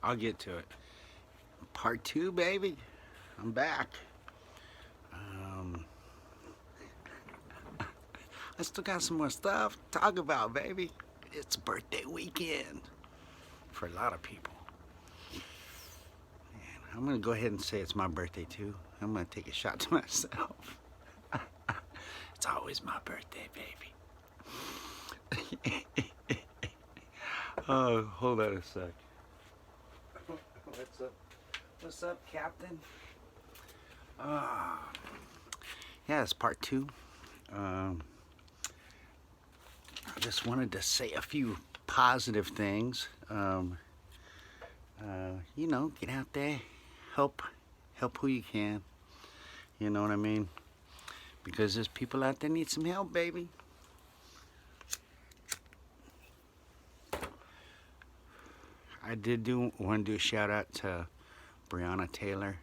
I'll get to it. Part two, baby. I'm back. Um, I still got some more stuff to talk about, baby. It's birthday weekend for a lot of people. And I'm gonna go ahead and say it's my birthday too. I'm gonna take a shot to myself. It's always my birthday, baby. Oh, hold on a sec. What's up? What's up, Captain? Yeah, it's part two. I just wanted to say a few positive things. Get out there, help who you can. You know what I mean? Because there's people out there need some help, baby. I did want to do a shout out to Breonna Taylor,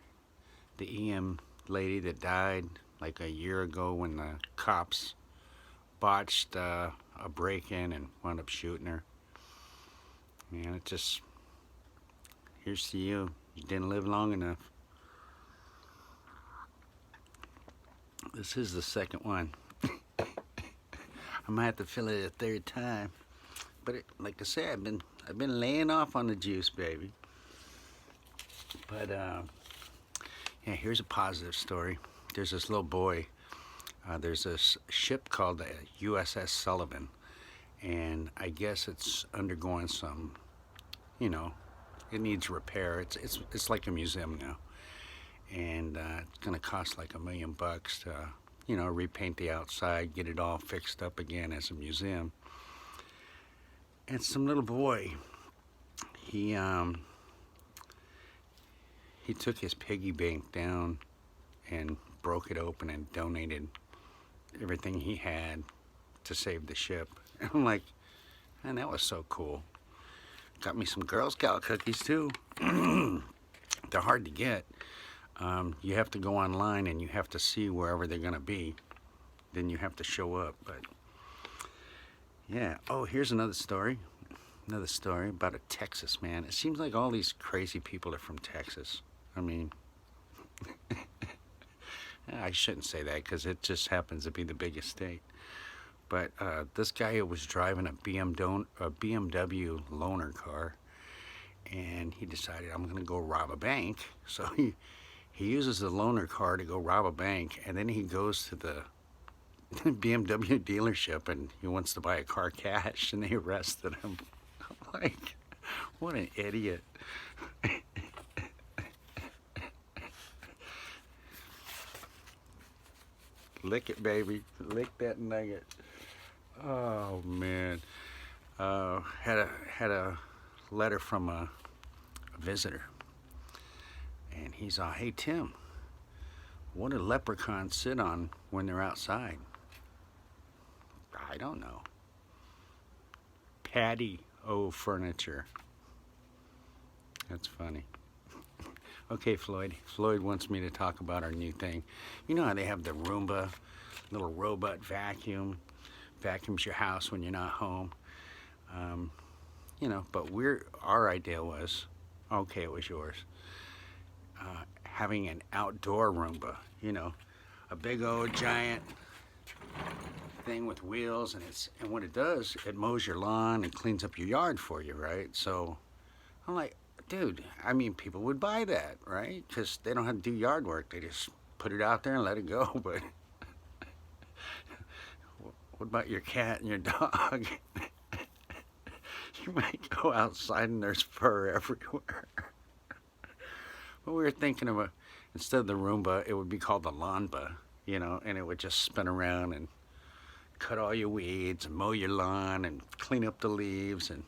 the EM lady that died like a year ago when the cops botched a break-in and wound up shooting her. Man, it just, here's to you. You didn't live long enough. This is the second one. I might have to fill it a third time. But like I said, I've been laying off on the juice, baby. But yeah, here's a positive story. There's this little boy. There's this ship called the USS Sullivan, and I guess it's undergoing some, it needs repair. It's like a museum now, and it's gonna cost like $1 million to, repaint the outside, get it all fixed up again as a museum. And some little boy, he took his piggy bank down and broke it open and donated everything he had to save the ship. And I'm like, man, that was so cool. Got me some Girl Scout cookies too. They're hard to get. You have to go online and you have to see wherever they're gonna be. Then you have to show up. But yeah. Oh, here's another story. Another story about a Texas man. It seems like all these crazy people are from Texas. I mean, I shouldn't say that because it just happens to be the biggest state. But this guy was driving a BMW loaner car, and he decided, I'm going to go rob a bank. So he uses the loaner car to go rob a bank, and then he goes to the BMW dealership and he wants to buy a car cash, and they arrested him. I'm like, what an idiot. Lick it, baby. Lick that nugget. Oh man. Had a letter from a visitor, and he's all, hey Tim, what do leprechauns sit on when they're outside? I don't know. Patio furniture. That's funny. Okay, Floyd. Floyd wants me to talk about our new thing. You know how they have the Roomba, little robot vacuum, vacuums your house when you're not home. But our idea was, okay, it was yours, having an outdoor Roomba. A big old giant thing with wheels, and what it does, it mows your lawn and cleans up your yard for you, right? So I'm like, dude, I mean, people would buy that, right? Because they don't have to do yard work. They just put it out there and let it go. But what about your cat and your dog? You might go outside and there's fur everywhere. But we were thinking of instead of the Roomba, it would be called the Lawnba, and it would just spin around and cut all your weeds and mow your lawn and clean up the leaves and,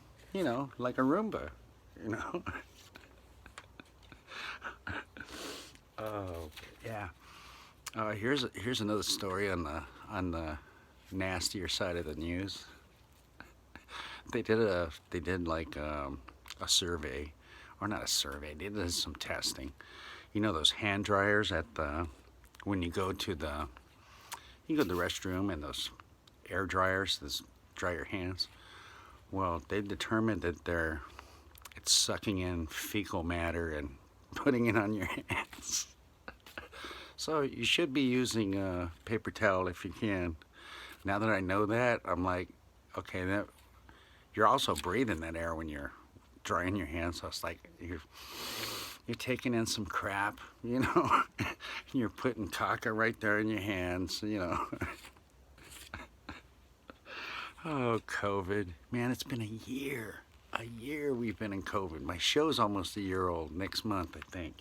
like a Roomba, Oh, yeah. Here's another story on the nastier side of the news. They did like a survey, or not a survey. They did some testing. Those hand dryers when you go to the restroom, and those air dryers, those dry your hands. Well, they determined that start sucking in fecal matter and putting it on your hands. So you should be using a paper towel if you can. Now that I know that, I'm like, okay, that you're also breathing that air when you're drying your hands. So it's like you're taking in some crap, you know. You're putting caca right there in your hands, you know. Oh, COVID. Man, it's been a year. A year we've been in COVID. My show's almost a year old next month, I think.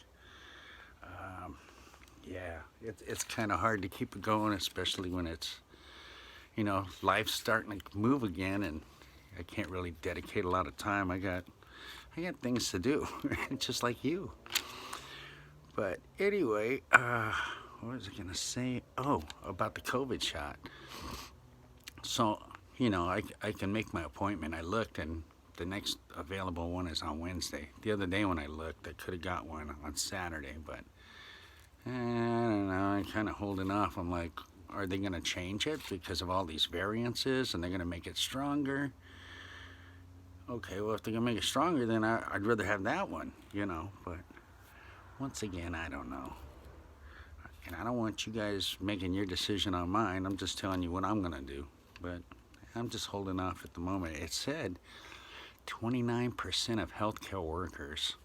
Yeah, it's kind of hard to keep it going, especially when it's, you know, life's starting to move again, and I can't really dedicate a lot of time. I got things to do, just like you. But anyway, what was I gonna say? Oh, about the COVID shot. So, you know, I can make my appointment. I looked, and the next available one is on Wednesday. The other day when I looked, I could have got one on Saturday, but I don't know, I'm kind of holding off. I'm like, are they going to change it because of all these variances, and they're going to make it stronger? Okay, well, if they're going to make it stronger, then I'd rather have that one, you know. But once again, I don't know. And I don't want you guys making your decision on mine. I'm just telling you what I'm going to do. But I'm just holding off at the moment. It said 29% of healthcare workers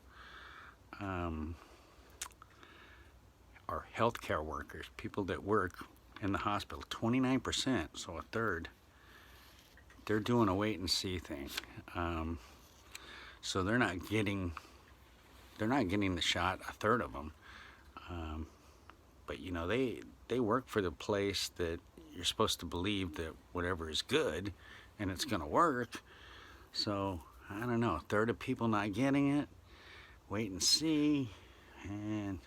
are healthcare workers, people that work in the hospital. 29%, so a third. They're doing a wait and see thing. So they're not getting the shot. A third of them. But you know, they work for the place that you're supposed to believe that whatever is good, and it's going to work. So I don't know. A third of people not getting it. Wait and see, and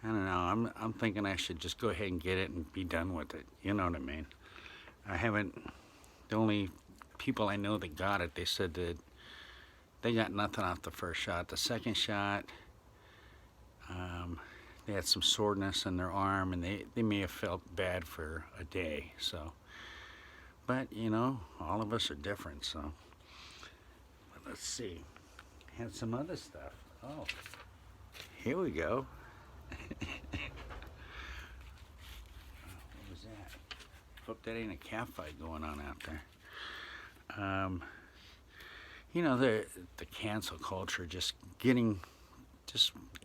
I don't know. I'm thinking I should just go ahead and get it and be done with it. You know what I mean? I haven't. The only people I know that got it, they said that they got nothing off the first shot. The second shot, they had some soreness in their arm, and they may have felt bad for a day. So, but you know, all of us are different. So, but let's see. Had some other stuff. Oh, here we go. What was that? Hope that ain't a cat fight going on out there. You know, the cancel culture, just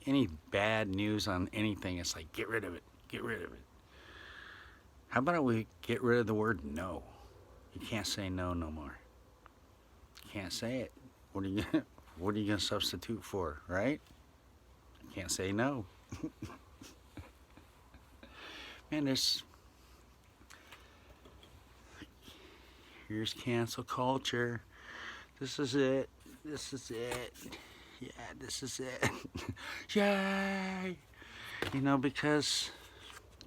any bad news on anything, it's like, get rid of it, get rid of it. How about we get rid of the word no? You can't say no no more. You can't say it. What are you gonna substitute for, right? You can't say no. Man, here's cancel culture. This is it. This is it. Yeah, this is it. Yay! You know, because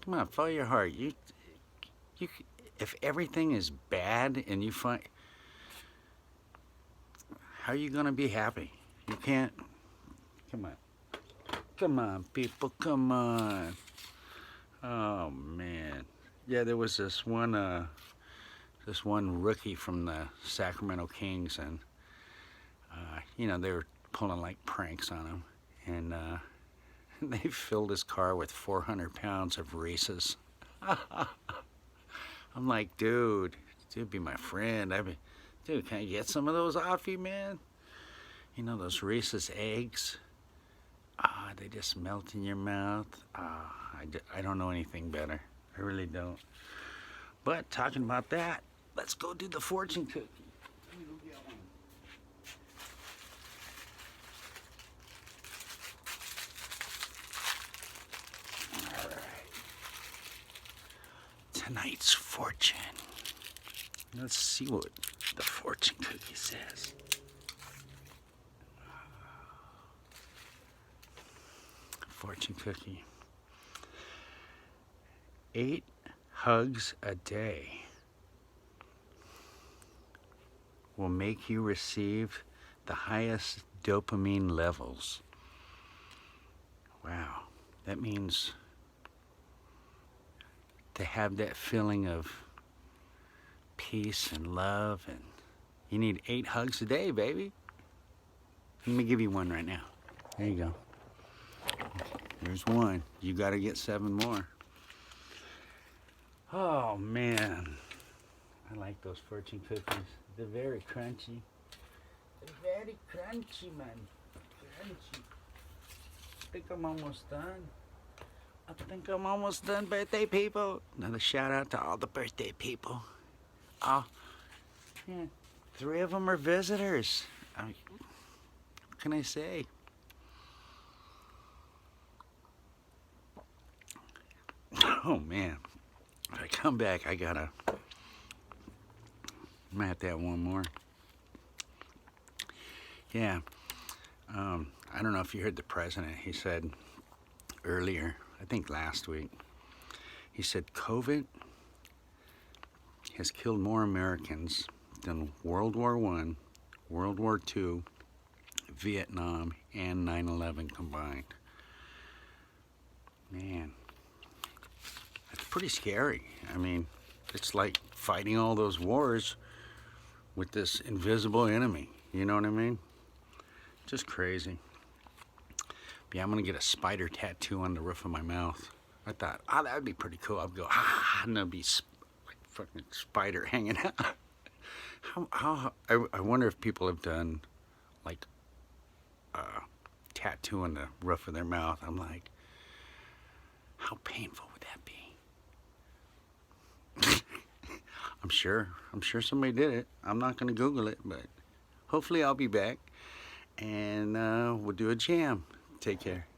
come on, follow your heart. You, if everything is bad and you find, how are you gonna be happy? You can't. Come on, people, come on. Oh man, yeah. There was this one rookie from the Sacramento Kings, and you know, they were pulling like pranks on him, and they filled his car with 400 pounds of Reese's. I'm like, dude, be my friend. Dude, can I get some of those off you, man? You know, those Reese's eggs. They just melt in your mouth. I don't know anything better. I really don't. But talking about that, let's go do the fortune cookie. Let me go get one. All right. Tonight's fortune. Let's see what the fortune cookie says. Fortune cookie. 8 hugs a day will make you receive the highest dopamine levels. Wow. That means to have that feeling of peace and love, and you need 8 hugs a day, baby. Let me give you one right now. There you go. There's one. You got to get 7 more. Oh, man. I like those fortune cookies. They're very crunchy. They're very crunchy, man. Crunchy. I think I'm almost done. Birthday people. Another shout out to all the birthday people. Oh, yeah. 3 of them are visitors. I mean, what can I say? Oh man, if I come back, I might have to have one more. Yeah, I don't know if you heard the president. He said earlier, I think last week, he said COVID has killed more Americans than World War I, World War II, Vietnam, and 9/11 combined. Man, that's pretty scary. I mean, it's like fighting all those wars with this invisible enemy. You know what I mean? Just crazy. But yeah, I'm gonna get a spider tattoo on the roof of my mouth. I thought, that would be pretty cool. I'd go, and there'd be like fucking spider hanging out. I wonder if people have done like a tattoo on the roof of their mouth. I'm like, how painful would that be? I'm sure somebody did it. I'm not gonna Google it, but hopefully I'll be back and we'll do a jam. Take care.